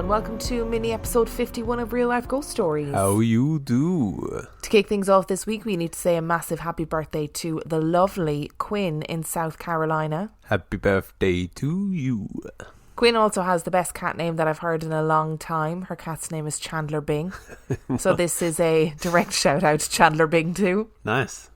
and welcome to mini episode 51 of Real Life Ghost Stories. How you do? To kick things off this week, we need to say a massive happy birthday to the lovely Quinn in South Carolina. Happy birthday to you. Quinn also has the best cat name that I've heard in a long time. Her cat's name is Chandler Bing. So this is a direct shout out to Chandler Bing too. Nice.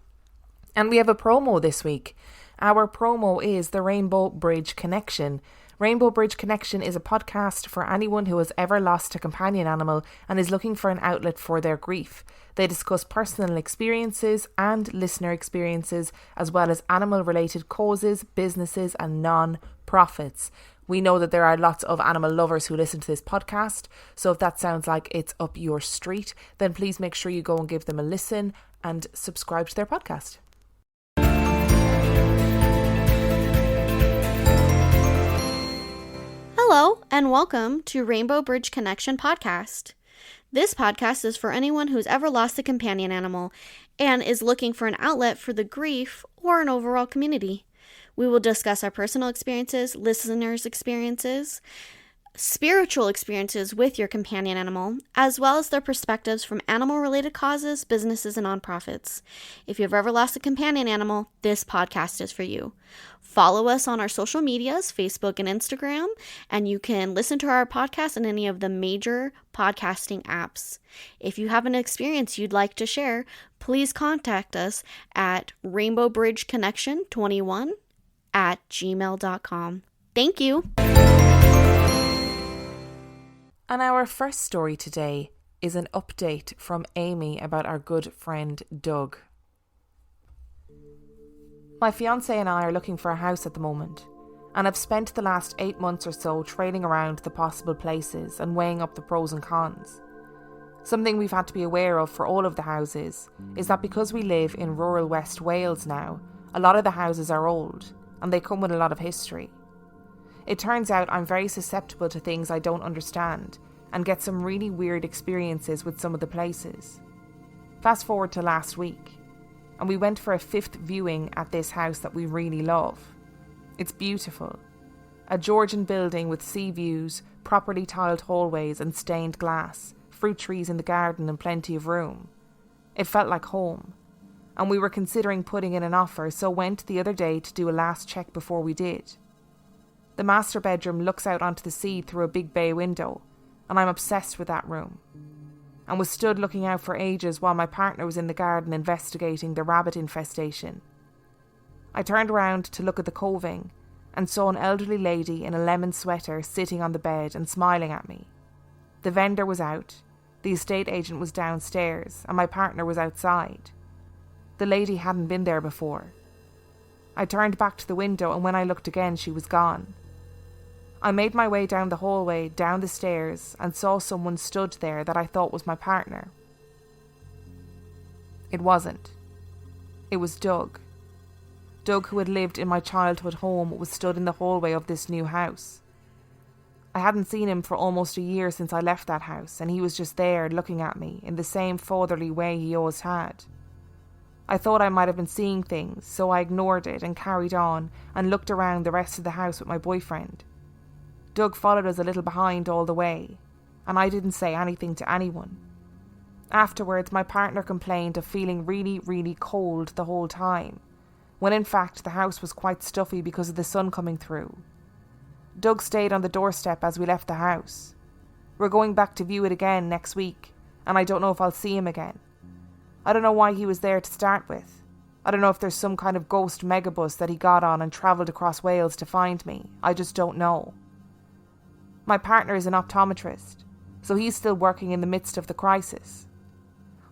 And we have a promo this week. Our promo is the Rainbow Bridge Connection. Rainbow Bridge Connection is a podcast for anyone who has ever lost a companion animal and is looking for an outlet for their grief. They discuss personal experiences and listener experiences, as well as animal-related causes, businesses and non-profits. We know that there are lots of animal lovers who listen to this podcast, so if that sounds like it's up your street, then please make sure you go and give them a listen and subscribe to their podcast. Hello, and welcome to Rainbow Bridge Connection podcast. This podcast is for anyone who's ever lost a companion animal and is looking for an outlet for the grief or an overall community. We will discuss our personal experiences, listeners' experiences, spiritual experiences with your companion animal, as well as their perspectives from animal-related causes, businesses, and nonprofits. If you've ever lost a companion animal, this podcast is for you. Follow us on our social medias, Facebook and Instagram, and you can listen to our podcast in any of the major podcasting apps. If you have an experience you'd like to share, please contact us at rainbowbridgeconnection21@gmail.com. Thank you. And our first story today is an update from Amy about our good friend Doug. My fiancé and I are looking for a house at the moment, and I've spent the last 8 months or so trailing around the possible places and weighing up the pros and cons. Something we've had to be aware of for all of the houses is that because we live in rural West Wales now, a lot of the houses are old, and they come with a lot of history. It turns out I'm very susceptible to things I don't understand and get some really weird experiences with some of the places. Fast forward to last week, and we went for a 5th viewing at this house that we really love. It's beautiful. A Georgian building with sea views, properly tiled hallways and stained glass, fruit trees in the garden and plenty of room. It felt like home, and we were considering putting in an offer, so went the other day to do a last check before we did. The master bedroom looks out onto the sea through a big bay window, and I'm obsessed with that room. And was stood looking out for ages while my partner was in the garden investigating the rabbit infestation. I turned around to look at the coving and saw an elderly lady in a lemon sweater sitting on the bed and smiling at me. The vendor was out, the estate agent was downstairs, and my partner was outside. The lady hadn't been there before. I turned back to the window, and when I looked again, she was gone. I made my way down the hallway, down the stairs, and saw someone stood there that I thought was my partner. It wasn't. It was Doug. Doug, who had lived in my childhood home, was stood in the hallway of this new house. I hadn't seen him for almost a year since I left that house, and he was just there looking at me in the same fatherly way he always had. I thought I might have been seeing things, so I ignored it and carried on and looked around the rest of the house with my boyfriend. Doug followed us a little behind all the way, and I didn't say anything to anyone. Afterwards, my partner complained of feeling really, really cold the whole time, when in fact the house was quite stuffy because of the sun coming through. Doug stayed on the doorstep as we left the house. We're going back to view it again next week, and I don't know if I'll see him again. I don't know why he was there to start with. I don't know if there's some kind of ghost megabus that he got on and travelled across Wales to find me. I just don't know. My partner is an optometrist, so he's still working in the midst of the crisis.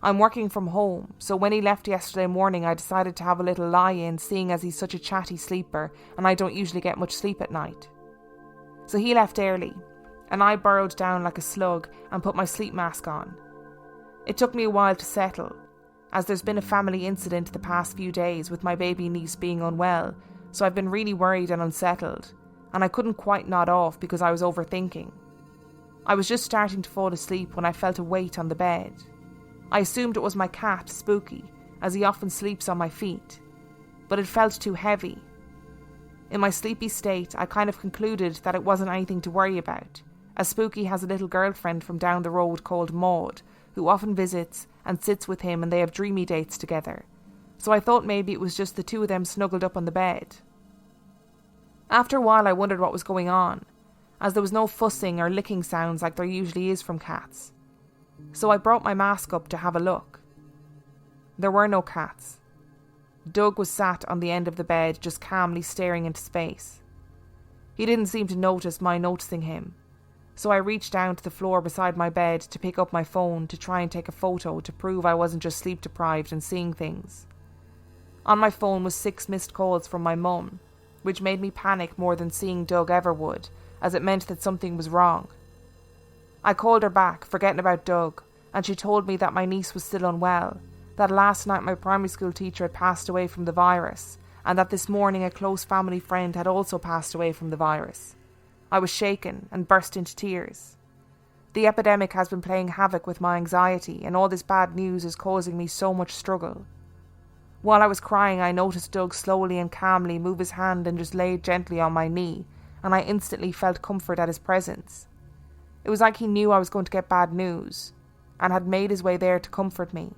I'm working from home, so when he left yesterday morning I decided to have a little lie-in, seeing as he's such a chatty sleeper and I don't usually get much sleep at night. So he left early, and I burrowed down like a slug and put my sleep mask on. It took me a while to settle, as there's been a family incident the past few days with my baby niece being unwell, so I've been really worried and unsettled, and I couldn't quite nod off because I was overthinking. I was just starting to fall asleep when I felt a weight on the bed. I assumed it was my cat, Spooky, as he often sleeps on my feet, but it felt too heavy. In my sleepy state, I kind of concluded that it wasn't anything to worry about, as Spooky has a little girlfriend from down the road called Maud, who often visits and sits with him, and they have dreamy dates together. So I thought maybe it was just the two of them snuggled up on the bed. After a while I wondered what was going on, as there was no fussing or licking sounds like there usually is from cats. So I brought my mask up to have a look. There were no cats. Doug was sat on the end of the bed, just calmly staring into space. He didn't seem to notice my noticing him, so I reached down to the floor beside my bed to pick up my phone to try and take a photo to prove I wasn't just sleep deprived and seeing things. On my phone was 6 missed calls from my mum, which made me panic more than seeing Doug ever would, as it meant that something was wrong. I called her back, forgetting about Doug, and she told me that my niece was still unwell, that last night my primary school teacher had passed away from the virus, and that this morning a close family friend had also passed away from the virus. I was shaken and burst into tears. The epidemic has been playing havoc with my anxiety, and all this bad news is causing me so much struggle. While I was crying, I noticed Doug slowly and calmly move his hand and just lay gently on my knee, and I instantly felt comfort at his presence. It was like he knew I was going to get bad news, and had made his way there to comfort me.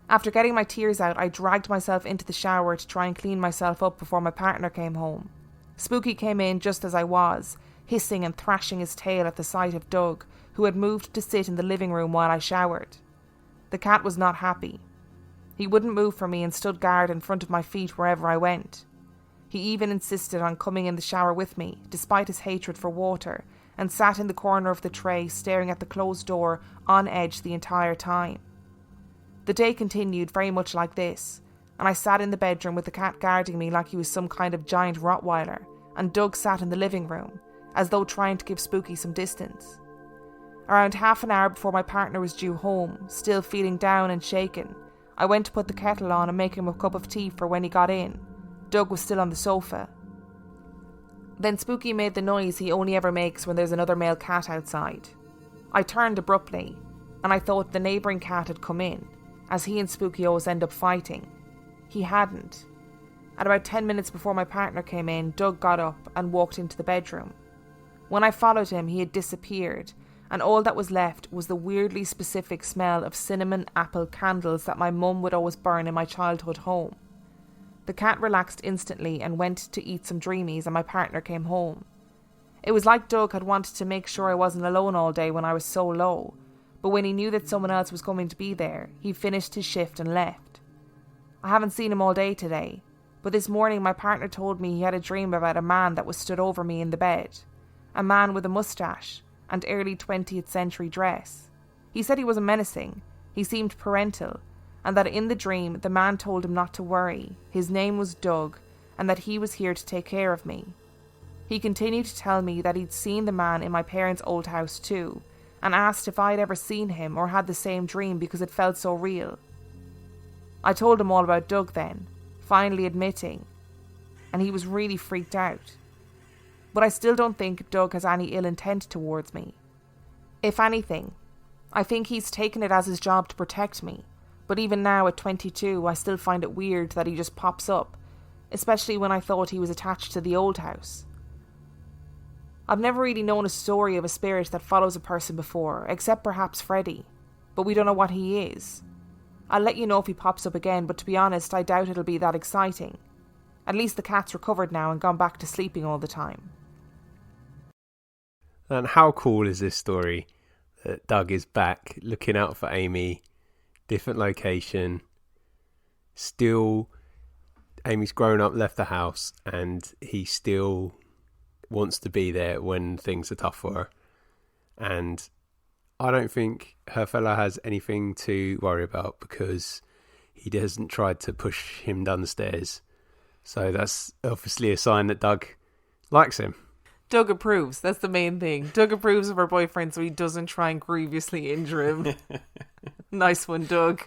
After getting my tears out, I dragged myself into the shower to try and clean myself up before my partner came home. Spooky came in just as I was, hissing and thrashing his tail at the sight of Doug, who had moved to sit in the living room while I showered. The cat was not happy. He wouldn't move from me and stood guard in front of my feet wherever I went. He even insisted on coming in the shower with me, despite his hatred for water, and sat in the corner of the tray staring at the closed door on edge the entire time. The day continued very much like this, and I sat in the bedroom with the cat guarding me like he was some kind of giant Rottweiler, and Doug sat in the living room, as though trying to give Spooky some distance. Around half an hour before my partner was due home, still feeling down and shaken, I went to put the kettle on and make him a cup of tea for when he got in. Doug was still on the sofa. Then Spooky made the noise he only ever makes when there's another male cat outside. I turned abruptly, and I thought the neighbouring cat had come in, as he and Spooky always end up fighting. He hadn't. At about 10 minutes before my partner came in, Doug got up and walked into the bedroom. When I followed him, he had disappeared, and all that was left was the weirdly specific smell of cinnamon apple candles that my mum would always burn in my childhood home. The cat relaxed instantly and went to eat some dreamies, and my partner came home. It was like Doug had wanted to make sure I wasn't alone all day when I was so low, but when he knew that someone else was coming to be there, he finished his shift and left. I haven't seen him all day today, but this morning my partner told me he had a dream about a man that was stood over me in the bed. A man with a moustache and early 20th century dress. He said he wasn't menacing, he seemed parental, and that in the dream the man told him not to worry, his name was Doug, and that he was here to take care of me. He continued to tell me that he'd seen the man in my parents' old house too, and asked if I'd ever seen him or had the same dream because it felt so real. I told him all about Doug then, finally admitting, and he was really freaked out. But I still don't think Doug has any ill intent towards me. If anything, I think he's taken it as his job to protect me, but even now at 22 I still find it weird that he just pops up, especially when I thought he was attached to the old house. I've never really known a story of a spirit that follows a person before, except perhaps Freddy, but we don't know what he is. I'll let you know if he pops up again, but to be honest, I doubt it'll be that exciting. At least the cat's recovered now and gone back to sleeping all the time. And how cool is this story that Doug is back looking out for Amy, different location, still Amy's grown up, left the house, and he still wants to be there when things are tough for her. And I don't think her fella has anything to worry about because he hasn't tried to push him down the stairs. So that's obviously a sign that Doug likes him. Doug approves. That's the main thing. Doug approves of her boyfriend so he doesn't try and grievously injure him. Nice one, Doug.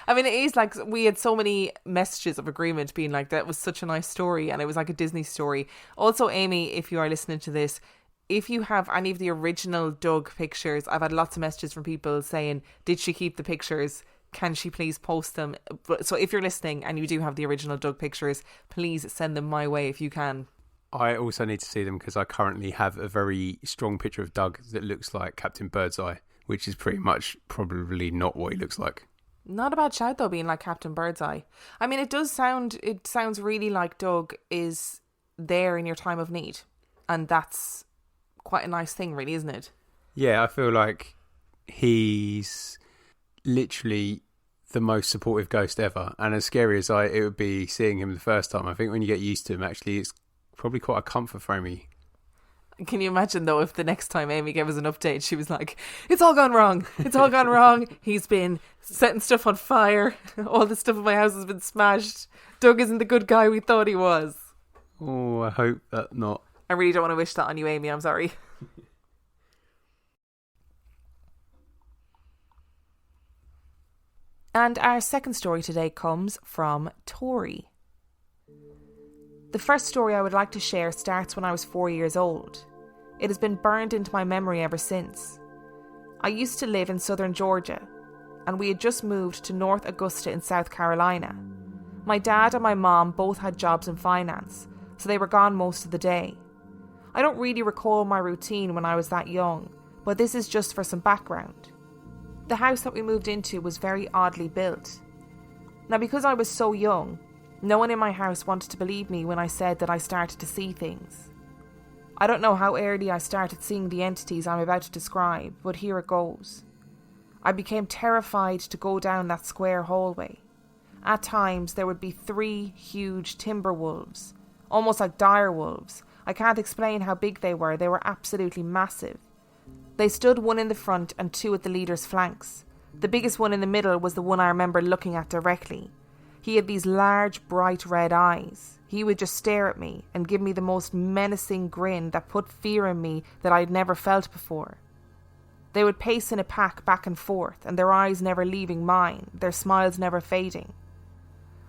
I mean, it is like we had so many messages of agreement being like, that was such a nice story and it was like a Disney story. Also, Amy, if you are listening to this, if you have any of the original Doug pictures, I've had lots of messages from people saying, did she keep the pictures? Can she please post them? So if you're listening and you do have the original Doug pictures, please send them my way if you can. I also need to see them because I currently have a very strong picture of Doug that looks like Captain Birdseye, which is pretty much probably not what he looks like. Not a bad shout though, being like Captain Birdseye. I mean, it sounds really like Doug is there in your time of need. And that's quite a nice thing, really, isn't it? Yeah, I feel like he's literally the most supportive ghost ever. And as scary as it would be seeing him the first time, I think when you get used to him, actually, it's probably quite a comfort for Amy. Can you imagine, though, if the next time Amy gave us an update, she was like, it's all gone wrong. It's all gone wrong. He's been setting stuff on fire. All the stuff in my house has been smashed. Doug isn't the good guy we thought he was. Oh, I hope that not. I really don't want to wish that on you, Amy. I'm sorry. And our second story today comes from Tori. The first story I would like to share starts when I was 4 years old. It has been burned into my memory ever since. I used to live in southern Georgia, and we had just moved to North Augusta in South Carolina. My dad and my mom both had jobs in finance, so they were gone most of the day. I don't really recall my routine when I was that young, but this is just for some background. The house that we moved into was very oddly built. Now, because I was so young, no one in my house wanted to believe me when I said that I started to see things. I don't know how early I started seeing the entities I'm about to describe, but here it goes. I became terrified to go down that square hallway. At times, there would be 3 huge timber wolves, almost like dire wolves. I can't explain how big they were. They were absolutely massive. They stood one in the front and 2 at the leader's flanks. The biggest one in the middle was the one I remember looking at directly. He had these large, bright red eyes. He would just stare at me and give me the most menacing grin that put fear in me that I'd never felt before. They would pace in a pack back and forth, and their eyes never leaving mine, their smiles never fading.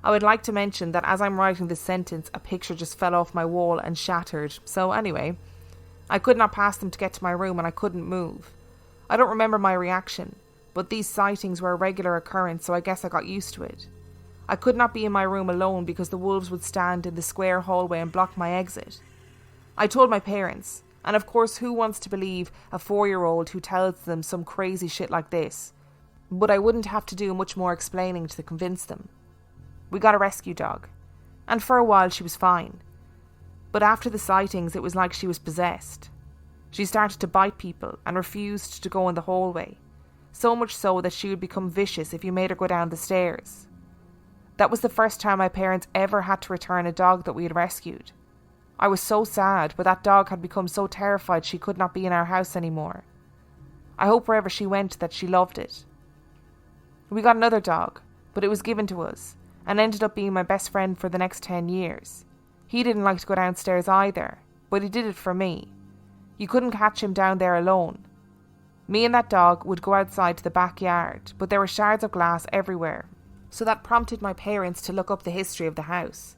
I would like to mention that as I'm writing this sentence, a picture just fell off my wall and shattered. So anyway, I could not pass them to get to my room and I couldn't move. I don't remember my reaction, but these sightings were a regular occurrence, so I guess I got used to it. I could not be in my room alone because the wolves would stand in the square hallway and block my exit. I told my parents, and of course who wants to believe a 4-year-old who tells them some crazy shit like this? But I wouldn't have to do much more explaining to convince them. We got a rescue dog, and for a while she was fine. But after the sightings it was like she was possessed. She started to bite people and refused to go in the hallway, so much so that she would become vicious if you made her go down the stairs. That was the first time my parents ever had to return a dog that we had rescued. I was so sad, but that dog had become so terrified she could not be in our house anymore. I hope wherever she went that she loved it. We got another dog, but it was given to us, and ended up being my best friend for the next 10 years. He didn't like to go downstairs either, but he did it for me. You couldn't catch him down there alone. Me and that dog would go outside to the backyard, but there were shards of glass everywhere, so that prompted my parents to look up the history of the house.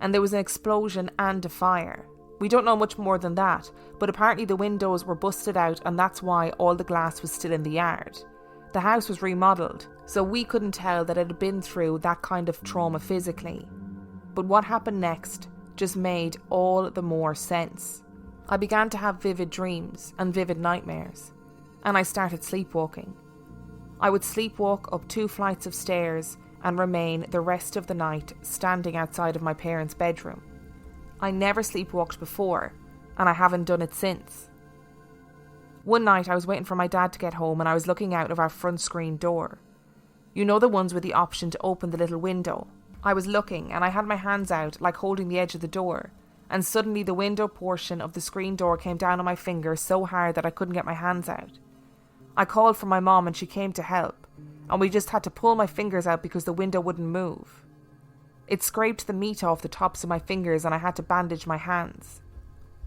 And there was an explosion and a fire. We don't know much more than that, but apparently the windows were busted out and that's why all the glass was still in the yard. The house was remodelled, so we couldn't tell that it had been through that kind of trauma physically. But what happened next just made all the more sense. I began to have vivid dreams and vivid nightmares, and I started sleepwalking. I would sleepwalk up 2 flights of stairs and remain the rest of the night standing outside of my parents' bedroom. I never sleepwalked before, and I haven't done it since. One night I was waiting for my dad to get home and I was looking out of our front screen door. You know, the ones with the option to open the little window. I was looking and I had my hands out like holding the edge of the door, and suddenly the window portion of the screen door came down on my finger so hard that I couldn't get my hands out. I called for my mom and she came to help, and we just had to pull my fingers out because the window wouldn't move. It scraped the meat off the tops of my fingers and I had to bandage my hands.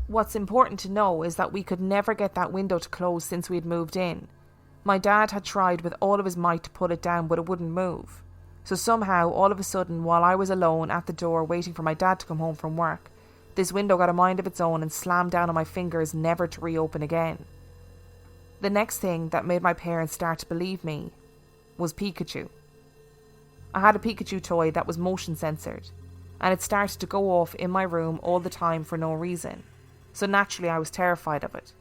What's important to know is that we could never get that window to close since we had moved in. My dad had tried with all of his might to pull it down, but it wouldn't move. So somehow, all of a sudden, while I was alone at the door waiting for my dad to come home from work, this window got a mind of its own and slammed down on my fingers, never to reopen again. The next thing that made my parents start to believe me was Pikachu. I had a Pikachu toy that was motion censored, and it started to go off in my room all the time for no reason. So naturally I was terrified of it.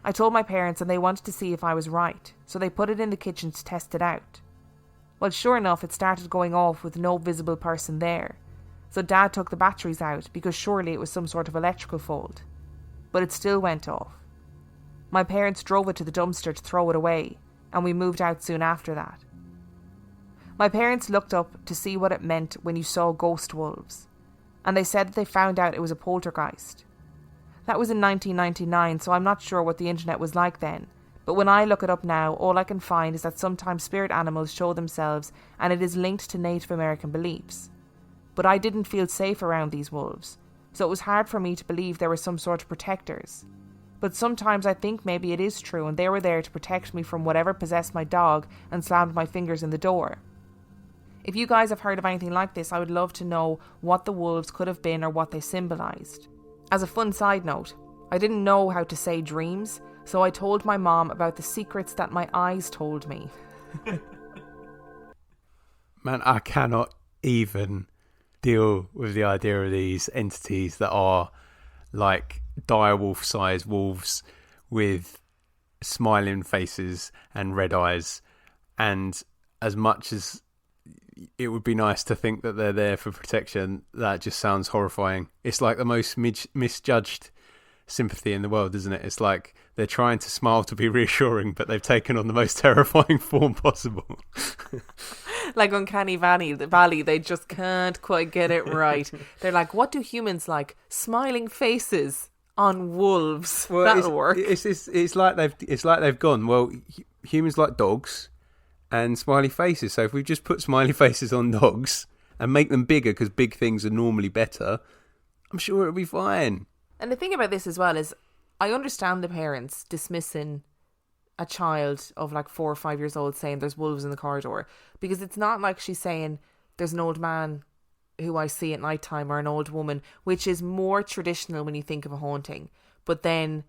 I told my parents and they wanted to see if I was right, so they put it in the kitchen to test it out. Well, sure enough, it started going off with no visible person there. So Dad took the batteries out because surely it was some sort of electrical fault. But it still went off. My parents drove it to the dumpster to throw it away, and we moved out soon after that. My parents looked up to see what it meant when you saw ghost wolves, and they said that they found out it was a poltergeist. That was in 1999, so I'm not sure what the internet was like then, but when I look it up now, all I can find is that sometimes spirit animals show themselves and it is linked to Native American beliefs. But I didn't feel safe around these wolves, so it was hard for me to believe there were some sort of protectors. But sometimes I think maybe it is true and they were there to protect me from whatever possessed my dog and slammed my fingers in the door. If you guys have heard of anything like this, I would love to know what the wolves could have been or what they symbolised. As a fun side note, I didn't know how to say dreams, so I told my mom about the secrets that my eyes told me. Man, I cannot even deal with the idea of these entities that are like direwolf-sized wolves with smiling faces and red eyes. And as much as it would be nice to think that they're there for protection, that just sounds horrifying. It's like the most misjudged sympathy in the world, isn't it? It's like they're trying to smile to be reassuring, but they've taken on the most terrifying form possible. Like Uncanny Valley, they just can't quite get it right. They're like, what do humans like? Smiling faces on wolves. Well, that'll work. It's like they've gone, well, humans like dogs and smiley faces. So if we just put smiley faces on dogs and make them bigger because big things are normally better, I'm sure it'll be fine. And the thing about this as well is I understand the parents dismissing a child of like 4 or 5 years old saying there's wolves in the corridor, because it's not like she's saying there's an old man who I see at night time or an old woman, which is more traditional when you think of a haunting. But then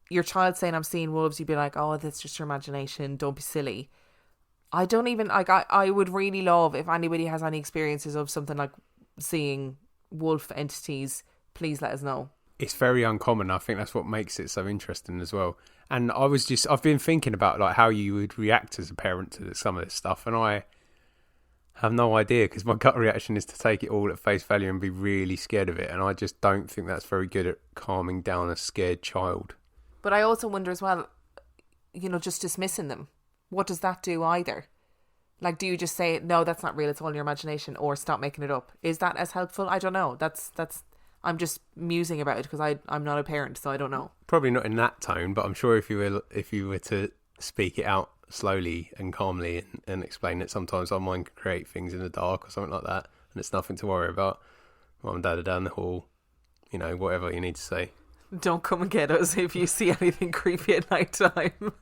your child saying I'm seeing wolves, you'd be like, oh, that's just your imagination, don't be silly. I don't even like I would really love if anybody has any experiences of something like seeing wolf entities, please let us know. It's very uncommon. I think that's what makes it so interesting as well. And I've been thinking about like how you would react as a parent to some of this stuff, and I have no idea, because my gut reaction is to take it all at face value and be really scared of it, and I just don't think that's very good at calming down a scared child. But I also wonder as well, just dismissing them. What does that do either? Like, do you just say, no, that's not real, it's all your imagination, or stop making it up? Is that as helpful? I don't know. That's I'm just musing about it because I'm not a parent, so I don't know. Probably not in that tone, but I'm sure if you were to speak it out slowly and calmly and explain that sometimes our mind can create things in the dark or something like that, and it's nothing to worry about. Mum and Dad are down the hall, whatever you need to say. Don't come and get us if you see anything creepy at night time.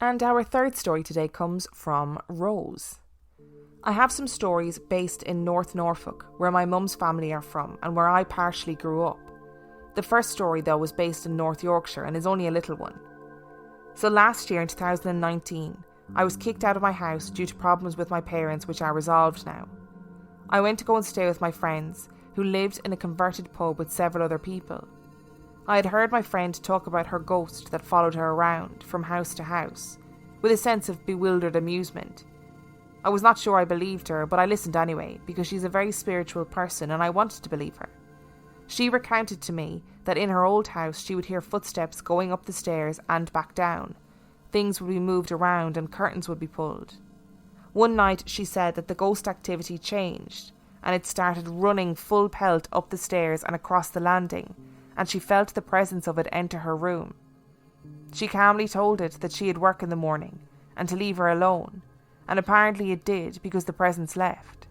And our third story today comes from Rose. I have some stories based in North Norfolk, where my mum's family are from and where I partially grew up. The first story, though, was based in North Yorkshire and is only a little one. So last year in 2019, I was kicked out of my house due to problems with my parents, which are resolved now. I went to go and stay with my friends, who lived in a converted pub with several other people. I had heard my friend talk about her ghost that followed her around from house to house, with a sense of bewildered amusement. I was not sure I believed her, but I listened anyway, because she's a very spiritual person and I wanted to believe her. She recounted to me that in her old house she would hear footsteps going up the stairs and back down. Things would be moved around and curtains would be pulled. One night she said that the ghost activity changed and it started running full pelt up the stairs and across the landing, and she felt the presence of it enter her room. She calmly told it that she had work in the morning and to leave her alone, and apparently it did because the presence left.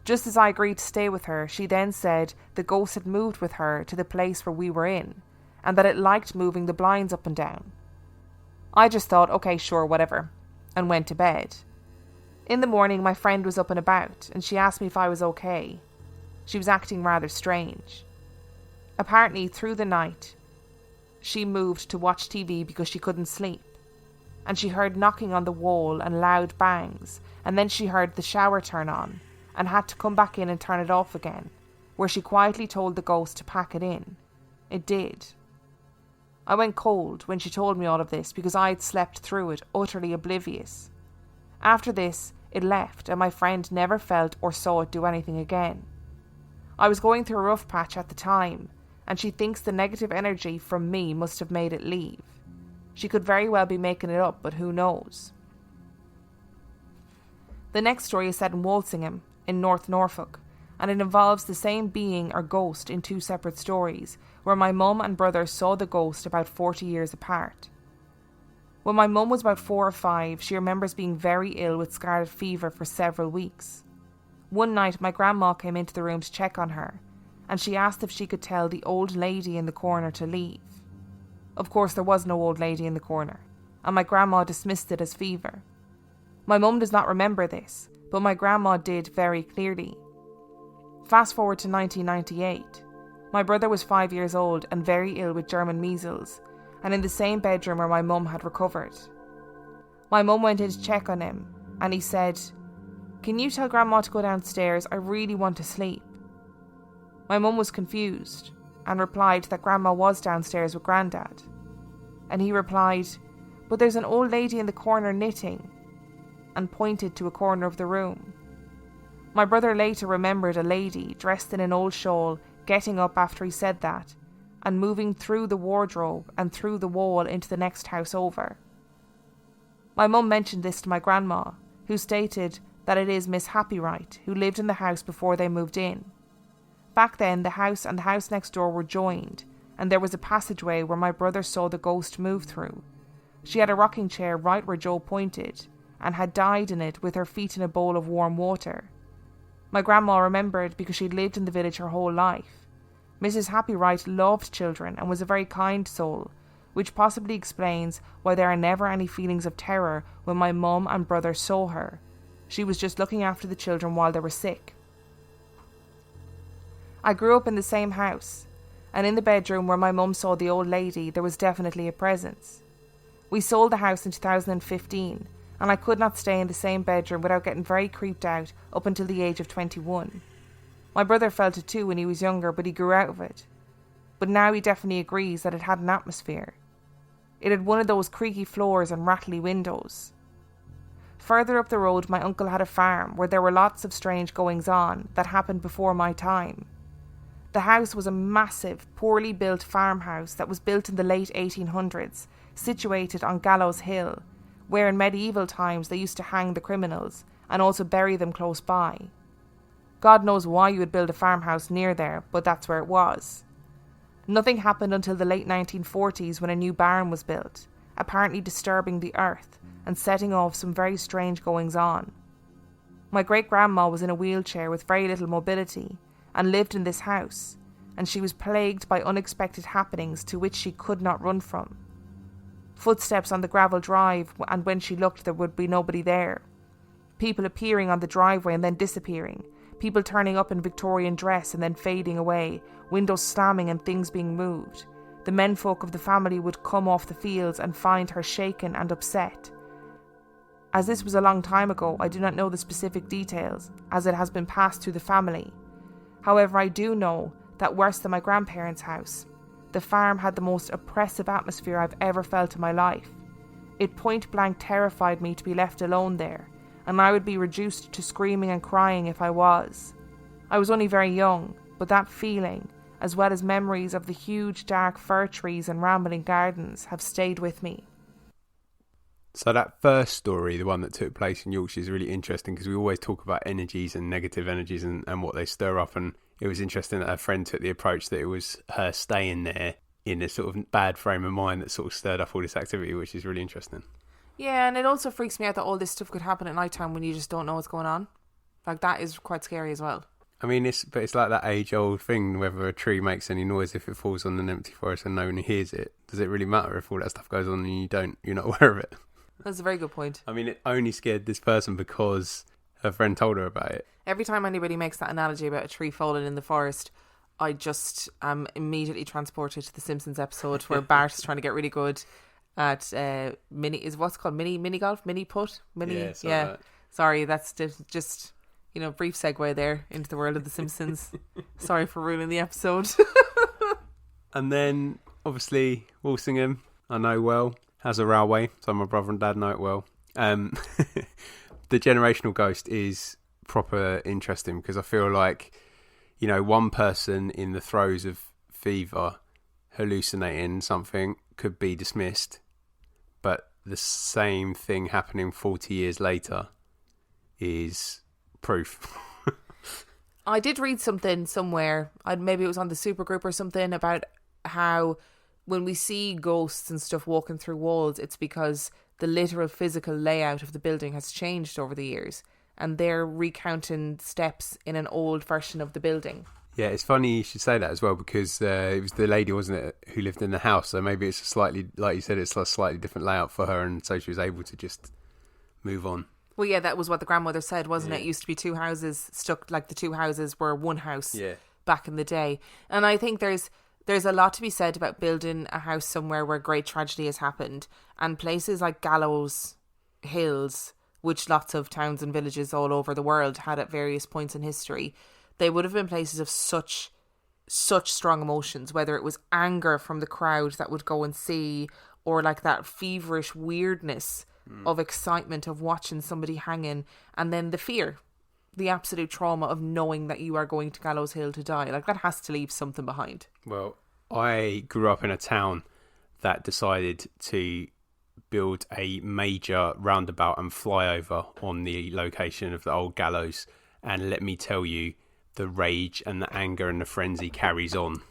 Just as I agreed to stay with her, she then said the ghost had moved with her to the place where we were in, and that it liked moving the blinds up and down. I just thought, okay, sure, whatever, and went to bed. In the morning, my friend was up and about, and she asked me if I was okay. She was acting rather strange. Apparently, through the night, she moved to watch TV because she couldn't sleep, and she heard knocking on the wall and loud bangs, and then she heard the shower turn on, and had to come back in and turn it off again, where she quietly told the ghost to pack it in. It did. I went cold when she told me all of this because I had slept through it, utterly oblivious. After this, it left, and my friend never felt or saw it do anything again. I was going through a rough patch at the time, and she thinks the negative energy from me must have made it leave. She could very well be making it up, but who knows? The next story is set in Walsingham, in North Norfolk, and it involves the same being or ghost in 2 separate stories, where my mum and brother saw the ghost about 40 years apart. When my mum was about 4 or 5, she remembers being very ill with scarlet fever for several weeks. One night my grandma came into the room to check on her, and she asked if she could tell the old lady in the corner to leave. Of course there was no old lady in the corner, and my grandma dismissed it as fever. My mum does not remember this, but my grandma did very clearly. Fast forward to 1998. My brother was 5 years old and very ill with German measles, and in the same bedroom where my mum had recovered. My mum went in to check on him, and he said, "Can you tell Grandma to go downstairs? I really want to sleep." My mum was confused and replied that Grandma was downstairs with Grandad. And he replied, "But there's an old lady in the corner knitting," and pointed to a corner of the room. My brother later remembered a lady dressed in an old shawl getting up after he said that and moving through the wardrobe and through the wall into the next house over. My mum mentioned this to my grandma, who stated that it is Miss Happywright, who lived in the house before they moved in. Back then, the house and the house next door were joined, and there was a passageway where my brother saw the ghost move through. She had a rocking chair right where Joe pointed, and had died in it with her feet in a bowl of warm water. My grandma remembered because she'd lived in the village her whole life. Mrs. Happywright loved children and was a very kind soul, which possibly explains why there are never any feelings of terror when my mum and brother saw her. She was just looking after the children while they were sick. I grew up in the same house, and in the bedroom where my mum saw the old lady there was definitely a presence. We sold the house in 2015, and I could not stay in the same bedroom without getting very creeped out up until the age of 21. My brother felt it too when he was younger, but he grew out of it. But now he definitely agrees that it had an atmosphere. It had one of those creaky floors and rattly windows. Further up the road, my uncle had a farm where there were lots of strange goings-on that happened before my time. The house was a massive, poorly built farmhouse that was built in the late 1800s, situated on Gallows Hill, where in medieval times they used to hang the criminals and also bury them close by. God knows why you would build a farmhouse near there, but that's where it was. Nothing happened until the late 1940s when a new barn was built, apparently disturbing the earth and setting off some very strange goings-on. My great-grandma was in a wheelchair with very little mobility and lived in this house, and she was plagued by unexpected happenings to which she could not run from. Footsteps on the gravel drive, and when she looked there would be nobody there. People appearing on the driveway and then disappearing. People turning up in Victorian dress and then fading away. Windows slamming and things being moved. The menfolk of the family would come off the fields and find her shaken and upset. As this was a long time ago, I do not know the specific details, as it has been passed through the family. However, I do know that worse than my grandparents' house, the farm had the most oppressive atmosphere I've ever felt in my life. It point blank terrified me to be left alone there, and I would be reduced to screaming and crying if I was. I was only very young, but that feeling, as well as memories of the huge dark fir trees and rambling gardens, have stayed with me. So that first story, the one that took place in Yorkshire, is really interesting because we always talk about energies and negative energies and what they stir up, and it was interesting that her friend took the approach that it was her staying there in a sort of bad frame of mind that sort of stirred up all this activity, which is really interesting. Yeah, and it also freaks me out that all this stuff could happen at night time when you just don't know what's going on. Like, that is quite scary as well. I mean, it's like that age-old thing, whether a tree makes any noise if it falls on an empty forest and no one hears it. Does it really matter if all that stuff goes on and you're not aware of it? That's a very good point. I mean, it only scared this person because her friend told her about it. Every time anybody makes that analogy about a tree falling in the forest, I just am immediately transported to the Simpsons episode where Bart is trying to get really good at mini golf, mini putt, Yeah. Sorry, that's just brief segue there into the world of The Simpsons. Sorry for ruining the episode. And then, obviously, Walsingham, I know well, has a railway, so my brother and dad know it well. The generational ghost is proper interesting because I feel like, one person in the throes of fever hallucinating something could be dismissed, but the same thing happening 40 years later is proof. I did read something somewhere, maybe it was on the Supergroup or something, about how when we see ghosts and stuff walking through walls, it's because the literal physical layout of the building has changed over the years, and they're recounting steps in an old version of the building. Yeah, it's funny you should say that as well, because it was the lady, wasn't it, who lived in the house, so maybe it's a slightly, like you said, it's a slightly different layout for her, and so she was able to just move on. Well, yeah, that was what the grandmother said, wasn't it? It used to be two houses stuck, like the two houses were one house back in the day. And I think there's a lot to be said about building a house somewhere where great tragedy has happened. And places like Gallows Hills, which lots of towns and villages all over the world had at various points in history, they would have been places of such strong emotions, whether it was anger from the crowd that would go and see, or like that feverish weirdness of excitement of watching somebody hanging, and then the fear, the absolute trauma of knowing that you are going to Gallows Hill to die. Like, that has to leave something behind. Well, I grew up in a town that decided to build a major roundabout and flyover on the location of the old gallows, and let me tell you, the rage and the anger and the frenzy carries on.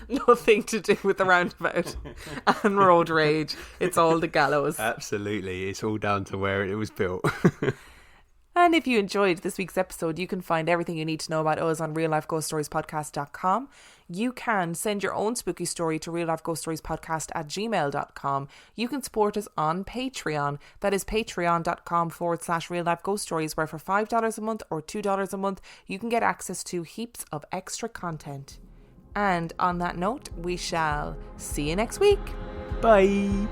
Nothing to do with the roundabout and road rage. It's all the gallows. Absolutely. It's all down to where it was built. And if you enjoyed this week's episode, you can find everything you need to know about us on reallifeghoststoriespodcast.com. You can send your own spooky story to reallifeghoststoriespodcast@gmail.com. You can support us on Patreon. That is patreon.com/reallifeghoststories, where for $5 a month or $2 a month, you can get access to heaps of extra content. And on that note, we shall see you next week. Bye.